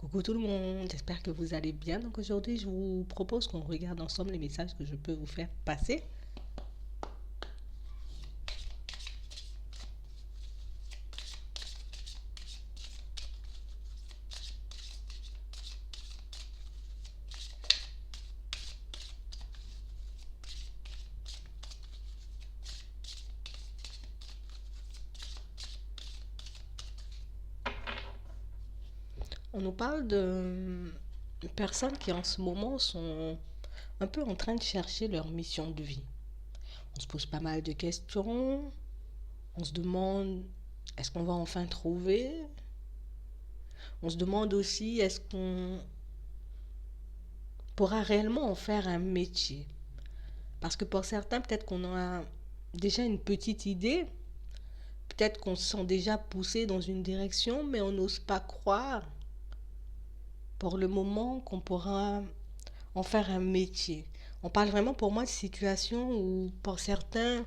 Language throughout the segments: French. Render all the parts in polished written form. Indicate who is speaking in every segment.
Speaker 1: Coucou tout le monde, j'espère que vous allez bien. Donc aujourd'hui, je vous propose qu'on regarde ensemble les messages que je peux vous faire passer. On nous parle de personnes qui en ce moment sont un peu en train de chercher leur mission de vie. On se pose pas mal de questions, on se demande est-ce qu'on va enfin trouver. On se demande aussi est-ce qu'on pourra réellement en faire un métier. Parce que pour certains, peut-être qu'on a déjà une petite idée, peut-être qu'on se sent déjà poussé dans une direction, mais on n'ose pas croire pour le moment qu'on pourra en faire un métier. On parle vraiment pour moi de situations où pour certains,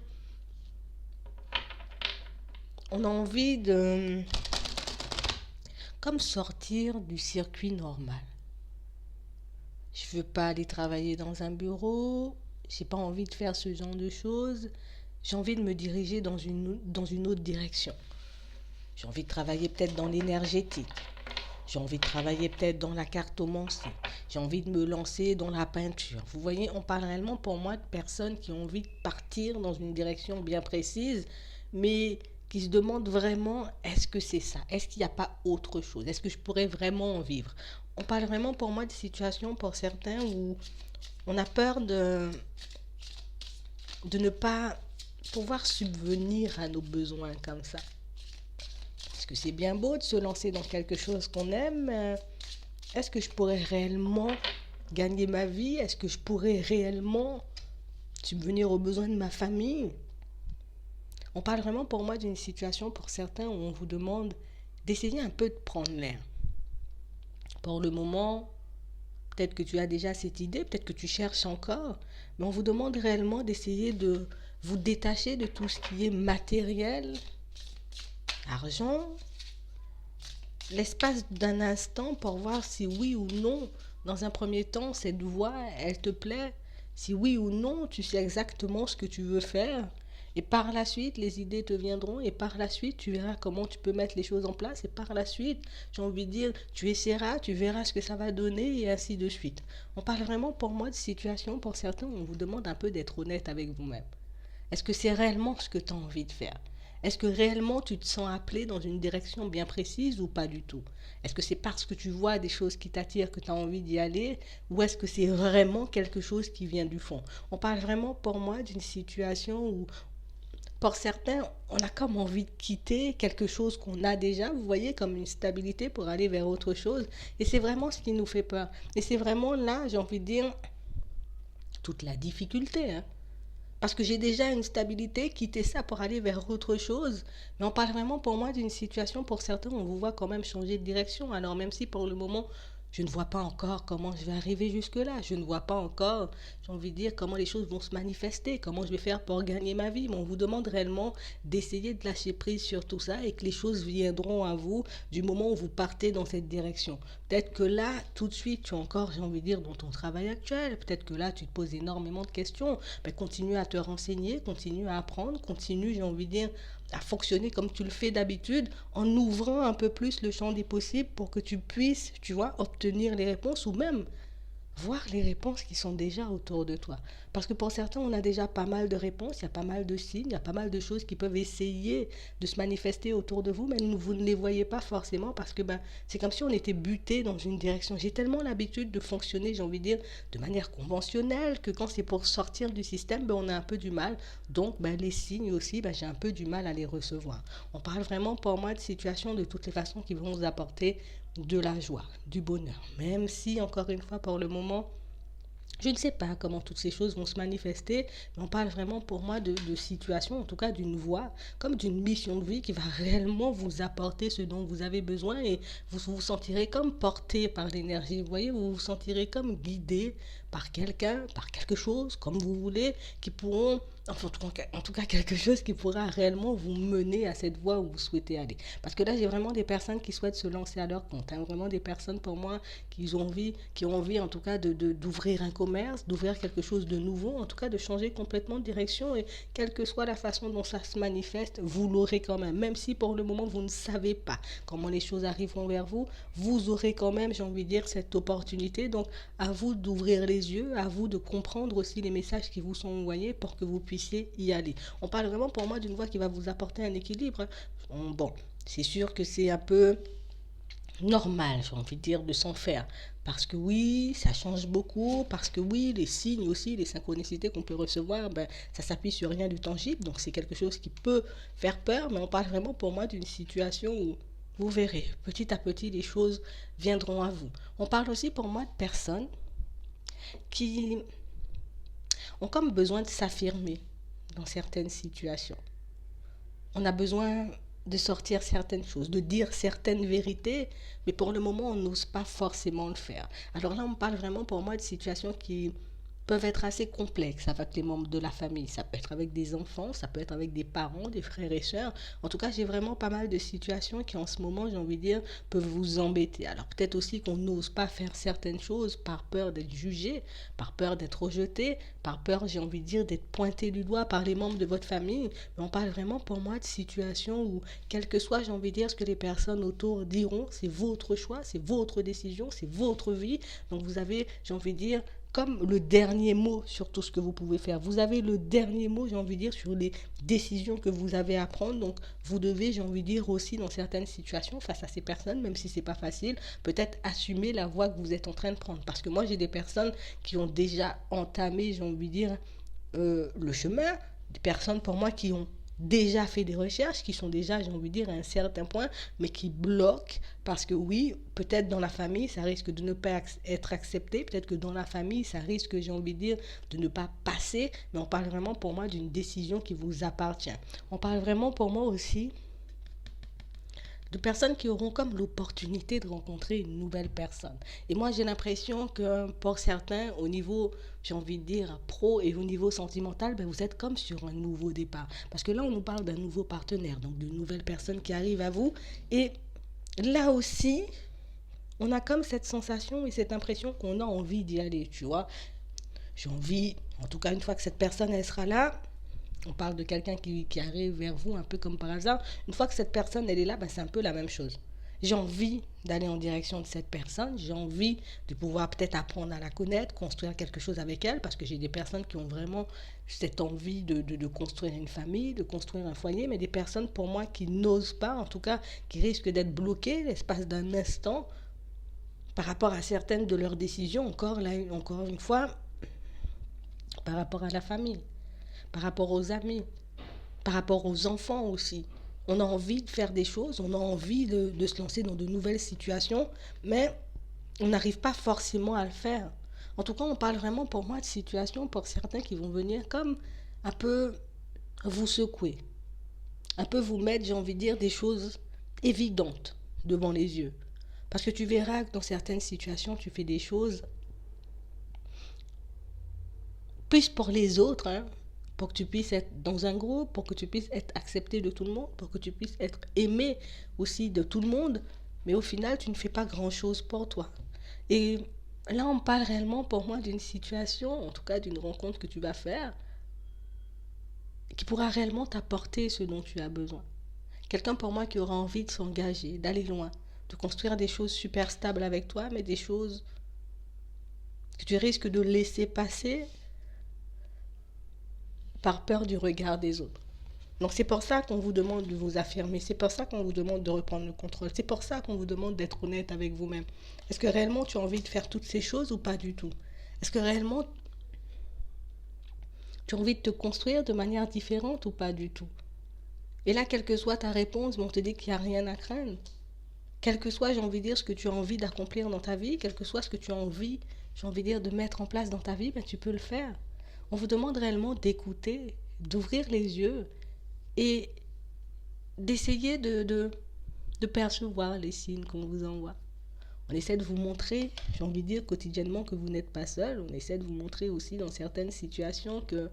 Speaker 1: on a envie de comme sortir du circuit normal. Je veux pas aller travailler dans un bureau, j'ai pas envie de faire ce genre de choses, j'ai envie de me diriger dans une autre direction. J'ai envie de travailler peut-être dans l'énergétique. J'ai envie de travailler peut-être dans la cartomancie. J'ai envie de me lancer dans la peinture. Vous voyez, on parle réellement pour moi de personnes qui ont envie de partir dans une direction bien précise, mais qui se demandent vraiment, est-ce que c'est ça? Est-ce qu'il n'y a pas autre chose? Est-ce que je pourrais vraiment en vivre? On parle vraiment pour moi de situations pour certains où on a peur de ne pas pouvoir subvenir à nos besoins comme ça. Est-ce que c'est bien beau de se lancer dans quelque chose qu'on aime? Est-ce que je pourrais réellement gagner ma vie? Est-ce que je pourrais réellement subvenir aux besoins de ma famille? On parle vraiment pour moi d'une situation pour certains où on vous demande d'essayer un peu de prendre l'air. Pour le moment, peut-être que tu as déjà cette idée, peut-être que tu cherches encore, mais on vous demande réellement d'essayer de vous détacher de tout ce qui est matériel, argent, l'espace d'un instant pour voir si oui ou non, dans un premier temps, cette voie, elle te plaît. Si oui ou non, tu sais exactement ce que tu veux faire. Et par la suite, les idées te viendront et par la suite, tu verras comment tu peux mettre les choses en place. Et par la suite, j'ai envie de dire, tu essaieras, tu verras ce que ça va donner et ainsi de suite. On parle vraiment pour moi de situation, pour certains, on vous demande un peu d'être honnête avec vous-même. Est-ce que c'est réellement ce que tu as envie de faire? Est-ce que réellement tu te sens appelé dans une direction bien précise ou pas du tout? Est-ce que c'est parce que tu vois des choses qui t'attirent que tu as envie d'y aller ou est-ce que c'est vraiment quelque chose qui vient du fond? On parle vraiment pour moi d'une situation où pour certains, on a comme envie de quitter quelque chose qu'on a déjà, vous voyez, comme une stabilité pour aller vers autre chose. Et c'est vraiment ce qui nous fait peur. Et c'est vraiment là, j'ai envie de dire, toute la difficulté, hein. Parce que j'ai déjà une stabilité, quitter ça pour aller vers autre chose. Mais on parle vraiment pour moi d'une situation, pour certains, on vous voit quand même changer de direction. Alors même si pour le moment, je ne vois pas encore comment je vais arriver jusque-là. Je ne vois pas encore, j'ai envie de dire, comment les choses vont se manifester, comment je vais faire pour gagner ma vie. Mais on vous demande réellement d'essayer de lâcher prise sur tout ça et que les choses viendront à vous du moment où vous partez dans cette direction. Peut-être que là, tout de suite, tu es encore, j'ai envie de dire, dans ton travail actuel. Peut-être que là, tu te poses énormément de questions. Ben, continue à te renseigner, continue à apprendre, continue, j'ai envie de dire, à fonctionner comme tu le fais d'habitude, en ouvrant un peu plus le champ des possibles pour que tu puisses, tu vois, obtenir les réponses ou même voir les réponses qui sont déjà autour de toi. Parce que pour certains, on a déjà pas mal de réponses, il y a pas mal de signes, il y a pas mal de choses qui peuvent essayer de se manifester autour de vous, mais vous ne les voyez pas forcément parce que ben, c'est comme si on était buté dans une direction. J'ai tellement l'habitude de fonctionner, j'ai envie de dire, de manière conventionnelle que quand c'est pour sortir du système, ben, on a un peu du mal. Donc, ben, les signes aussi, ben, j'ai un peu du mal à les recevoir. On parle vraiment pour moi de situations de toutes les façons qui vont vous apporter de la joie, du bonheur. Même si, encore une fois, pour le moment, je ne sais pas comment toutes ces choses vont se manifester, mais on parle vraiment pour moi de situation, en tout cas d'une voie, comme d'une mission de vie qui va réellement vous apporter ce dont vous avez besoin et vous vous sentirez comme porté par l'énergie. Vous voyez, vous vous sentirez comme guidé par quelqu'un, par quelque chose, comme vous voulez, qui pourront Enfin, en tout cas, quelque chose qui pourra réellement vous mener à cette voie où vous souhaitez aller. Parce que là, j'ai vraiment des personnes qui souhaitent se lancer à leur compte, hein. Vraiment des personnes pour moi qui ont envie en tout cas d'ouvrir un commerce, d'ouvrir quelque chose de nouveau, en tout cas de changer complètement de direction. Et quelle que soit la façon dont ça se manifeste, vous l'aurez quand même. Même si pour le moment, vous ne savez pas comment les choses arriveront vers vous, vous aurez quand même, j'ai envie de dire, cette opportunité. Donc, à vous d'ouvrir les yeux, à vous de comprendre aussi les messages qui vous sont envoyés pour que vous puissiez y aller. On parle vraiment pour moi d'une voie qui va vous apporter un équilibre, hein. Bon, c'est sûr que c'est un peu normal, j'ai envie de dire, de s'en faire. Parce que oui, ça change beaucoup, parce que oui, les signes aussi, les synchronicités qu'on peut recevoir, ben, ça s'appuie sur rien de tangible, donc c'est quelque chose qui peut faire peur, mais on parle vraiment pour moi d'une situation où vous verrez, petit à petit, les choses viendront à vous. On parle aussi pour moi de personnes qui ont comme besoin de s'affirmer dans certaines situations. On a besoin de sortir certaines choses, de dire certaines vérités, mais pour le moment, on n'ose pas forcément le faire. Alors là, on parle vraiment pour moi de situations qui peuvent être assez complexes avec les membres de la famille. Ça peut être avec des enfants, ça peut être avec des parents, des frères et sœurs. En tout cas, j'ai vraiment pas mal de situations qui en ce moment, j'ai envie de dire, peuvent vous embêter. Alors peut-être aussi qu'on n'ose pas faire certaines choses par peur d'être jugé, par peur d'être rejeté, par peur, j'ai envie de dire, d'être pointé du doigt par les membres de votre famille. Mais on parle vraiment pour moi de situations où, quel que soit, j'ai envie de dire, ce que les personnes autour diront, c'est votre choix, c'est votre décision, c'est votre vie. Donc vous avez, j'ai envie de dire, comme le dernier mot sur tout ce que vous pouvez faire. Vous avez le dernier mot, j'ai envie de dire, sur les décisions que vous avez à prendre. Donc, vous devez, j'ai envie de dire, aussi dans certaines situations, face à ces personnes, même si c'est pas facile, peut-être assumer la voie que vous êtes en train de prendre. Parce que moi, j'ai des personnes qui ont déjà entamé, j'ai envie de dire, le chemin. Des personnes, pour moi, qui ont déjà fait des recherches, qui sont déjà, j'ai envie de dire, à un certain point, mais qui bloquent parce que oui, peut-être dans la famille, ça risque de ne pas être accepté, peut-être que dans la famille, ça risque, j'ai envie de dire, de ne pas passer, mais on parle vraiment pour moi d'une décision qui vous appartient. On parle vraiment pour moi aussi de personnes qui auront comme l'opportunité de rencontrer une nouvelle personne. Et moi, j'ai l'impression que pour certains, au niveau, j'ai envie de dire, pro et au niveau sentimental, ben, vous êtes comme sur un nouveau départ. Parce que là, on nous parle d'un nouveau partenaire, donc d'une nouvelle personne qui arrive à vous. Et là aussi, on a comme cette sensation et cette impression qu'on a envie d'y aller, tu vois. J'ai envie, en tout cas, une fois que cette personne, elle sera là, on parle de quelqu'un qui arrive vers vous un peu comme par hasard. Une fois que cette personne, elle est là, ben, c'est un peu la même chose. J'ai envie d'aller en direction de cette personne. J'ai envie de pouvoir peut-être apprendre à la connaître, construire quelque chose avec elle, parce que j'ai des personnes qui ont vraiment cette envie de construire une famille, de construire un foyer, mais des personnes pour moi qui n'osent pas, en tout cas, qui risquent d'être bloquées l'espace d'un instant par rapport à certaines de leurs décisions, encore une fois, par rapport à la famille, par rapport aux amis, par rapport aux enfants aussi. On a envie de faire des choses, on a envie de se lancer dans de nouvelles situations, mais on n'arrive pas forcément à le faire. En tout cas, on parle vraiment pour moi de situations pour certains qui vont venir comme un peu vous secouer, un peu vous mettre, j'ai envie de dire, des choses évidentes devant les yeux. Parce que tu verras que dans certaines situations, tu fais des choses plus pour les autres, hein, pour que tu puisses être dans un groupe, pour que tu puisses être accepté de tout le monde, pour que tu puisses être aimé aussi de tout le monde, mais au final, tu ne fais pas grand-chose pour toi. Et là, on parle réellement pour moi d'une situation, en tout cas d'une rencontre que tu vas faire, qui pourra réellement t'apporter ce dont tu as besoin. Quelqu'un pour moi qui aura envie de s'engager, d'aller loin, de construire des choses super stables avec toi, mais des choses que tu risques de laisser passer par peur du regard des autres. Donc c'est pour ça qu'on vous demande de vous affirmer, c'est pour ça qu'on vous demande de reprendre le contrôle, c'est pour ça qu'on vous demande d'être honnête avec vous-même. Est-ce que réellement tu as envie de faire toutes ces choses ou pas du tout? Est-ce que réellement tu as envie de te construire de manière différente ou pas du tout? Et là, quelle que soit ta réponse, on te dit qu'il n'y a rien à craindre. Quel que soit, j'ai envie de dire, ce que tu as envie d'accomplir dans ta vie, quel que soit ce que tu as envie, j'ai envie de dire, de mettre en place dans ta vie, ben, tu peux le faire. On vous demande réellement d'écouter, d'ouvrir les yeux et d'essayer de percevoir les signes qu'on vous envoie. On essaie de vous montrer, j'ai envie de dire quotidiennement, que vous n'êtes pas seul. On essaie de vous montrer aussi dans certaines situations que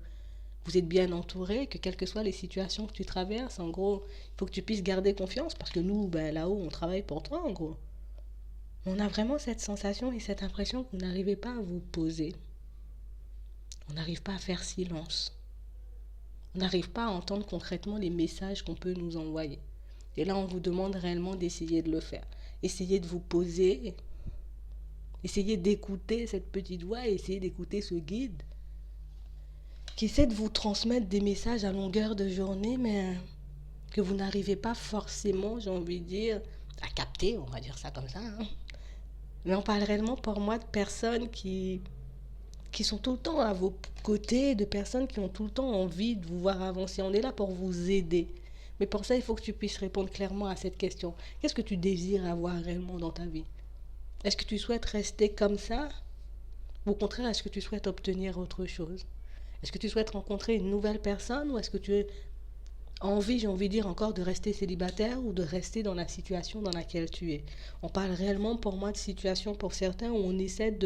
Speaker 1: vous êtes bien entouré, que quelles que soient les situations que tu traverses, en gros, il faut que tu puisses garder confiance parce que nous, ben, là-haut, on travaille pour toi, en gros. On a vraiment cette sensation et cette impression que vous n'arrivez pas à vous poser. On n'arrive pas à faire silence. On n'arrive pas à entendre concrètement les messages qu'on peut nous envoyer. Et là, on vous demande réellement d'essayer de le faire. Essayez de vous poser, essayez d'écouter cette petite voix, essayez d'écouter ce guide qui essaie de vous transmettre des messages à longueur de journée, mais que vous n'arrivez pas forcément, j'ai envie de dire, à capter, on va dire ça comme ça. Hein. Mais on parle réellement pour moi de personnes qui sont tout le temps à vos côtés, de personnes qui ont tout le temps envie de vous voir avancer. On est là pour vous aider. Mais pour ça, il faut que tu puisses répondre clairement à cette question. Qu'est-ce que tu désires avoir réellement dans ta vie? Est-ce que tu souhaites rester comme ça? Ou au contraire, est-ce que tu souhaites obtenir autre chose? Est-ce que tu souhaites rencontrer une nouvelle personne ou est-ce que tu as envie, j'ai envie de dire encore, de rester célibataire ou de rester dans la situation dans laquelle tu es? On parle réellement pour moi de situation pour certains où on essaie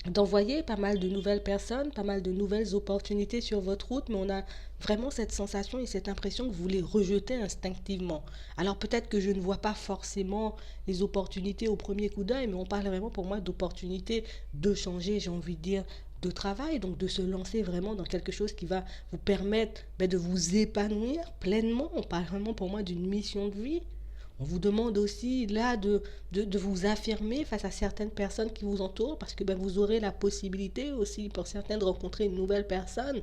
Speaker 1: d'envoyer pas mal de nouvelles personnes, pas mal de nouvelles opportunités sur votre route, mais on a vraiment cette sensation et cette impression que vous les rejetez instinctivement. Alors peut-être que je ne vois pas forcément les opportunités au premier coup d'œil, mais on parle vraiment pour moi d'opportunités de changer, j'ai envie de dire, de travail, donc de se lancer vraiment dans quelque chose qui va vous permettre de vous épanouir pleinement. On parle vraiment pour moi d'une mission de vie. On vous demande aussi là de vous affirmer face à certaines personnes qui vous entourent parce que vous aurez la possibilité aussi pour certains de rencontrer une nouvelle personne.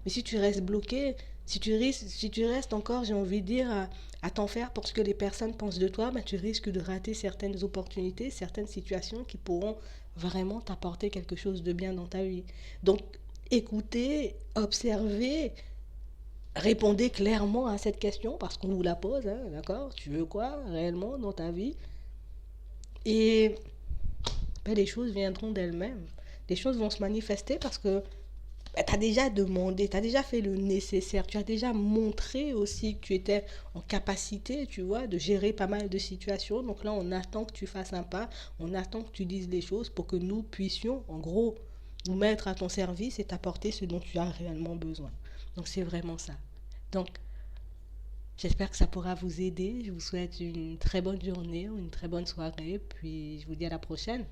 Speaker 1: Mais si tu restes bloqué, si tu restes encore, j'ai envie de dire, à t'en faire pour ce que les personnes pensent de toi, tu risques de rater certaines opportunités, certaines situations qui pourront vraiment t'apporter quelque chose de bien dans ta vie. Donc, écoutez, observez, répondez clairement à cette question parce qu'on vous la pose, hein, d'accord? Tu veux quoi réellement dans ta vie? Et les choses viendront d'elles-mêmes. Les choses vont se manifester parce que tu as déjà demandé, tu as déjà fait le nécessaire, tu as déjà montré aussi que tu étais en capacité, tu vois, de gérer pas mal de situations. Donc là, on attend que tu fasses un pas, on attend que tu dises les choses pour que nous puissions, en gros, nous mettre à ton service et t'apporter ce dont tu as réellement besoin. Donc c'est vraiment ça. Donc, j'espère que ça pourra vous aider. Je vous souhaite une très bonne journée ou une très bonne soirée. Puis, je vous dis à la prochaine.